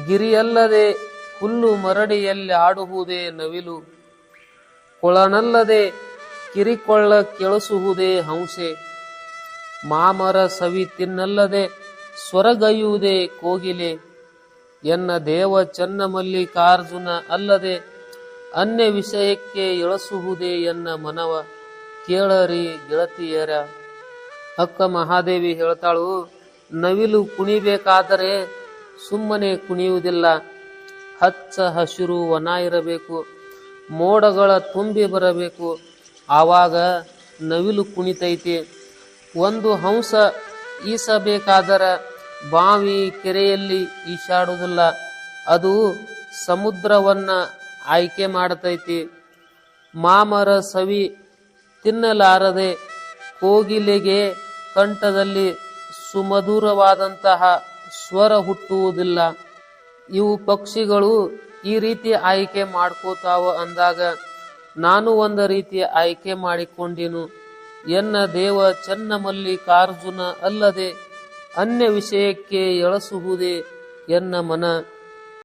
ಗಿರಿಯಲ್ಲದೆ ಹುಲ್ಲು ಮರಡಿಯಲ್ಲಿ ಆಡುವುದೇ ನವಿಲು, ಕೊಳನಲ್ಲದೆ ಕಿರಿಕೊಳ್ಳ ಕೆಳಸುವುದೇ ಹಂಸೆ, ಮಾಮರ ಸವಿ ತಿನ್ನಲ್ಲದೆ ಸ್ವರಗೈಯುವುದೇ ಕೋಗಿಲೆ, ಎನ್ನ ದೇವ ಚನ್ನ ಮಲ್ಲಿಕಾರ್ಜುನ ಅಲ್ಲದೆ ಅನ್ಯ ವಿಷಯಕ್ಕೆ ಎಳಸುವುದೇ ಎನ್ನ ಮನವ, ಕೇಳರಿ ಗೆಳತಿಯರ. ಅಕ್ಕ ಮಹಾದೇವಿ ಹೇಳ್ತಾಳು, ನವಿಲು ಕುಣಿಬೇಕಾದರೆ ಸುಮ್ಮನೆ ಕುಣಿಯುವುದಿಲ್ಲ, ಹಚ್ಚ ಹಸಿರು ವನ ಇರಬೇಕು, ಮೋಡಗಳ ತುಂಬಿ ಬರಬೇಕು, ಆವಾಗ ನವಿಲು ಕುಣಿತೈತಿ. ಒಂದು ಹಂಸ ಈಸಬೇಕಾದರ ಬಾವಿ ಕೆರೆಯಲ್ಲಿ ಈಶಾಡುವುದಿಲ್ಲ, ಅದು ಸಮುದ್ರವನ್ನ ಆಯ್ಕೆ ಮಾಡತೈತಿ. ಮಾಮರ ಸವಿ ತಿನ್ನಲಾರದೆ ಕೋಗಿಲೆಗೆ ಕಂಠದಲ್ಲಿ ಸುಮಧುರವಾದಂತಹ ಸ್ವರ ಹುಟ್ಟುವುದಿಲ್ಲ. ಇವು ಪಕ್ಷಿಗಳು ಈ ರೀತಿ ಆಯ್ಕೆ ಮಾಡ್ಕೋತಾವ ಅಂದಾಗ ನಾನು ಒಂದು ರೀತಿ ಆಯ್ಕೆ ಮಾಡಿಕೊಂಡಿನು. ಎನ್ನ ದೇವ ಚನ್ನ ಮಲ್ಲಿಕಾರ್ಜುನ ಅಲ್ಲದೆ ಅನ್ಯ ವಿಷಯಕ್ಕೆ ಎಳಸುವುದೇ ಎನ್ನ ಮನ.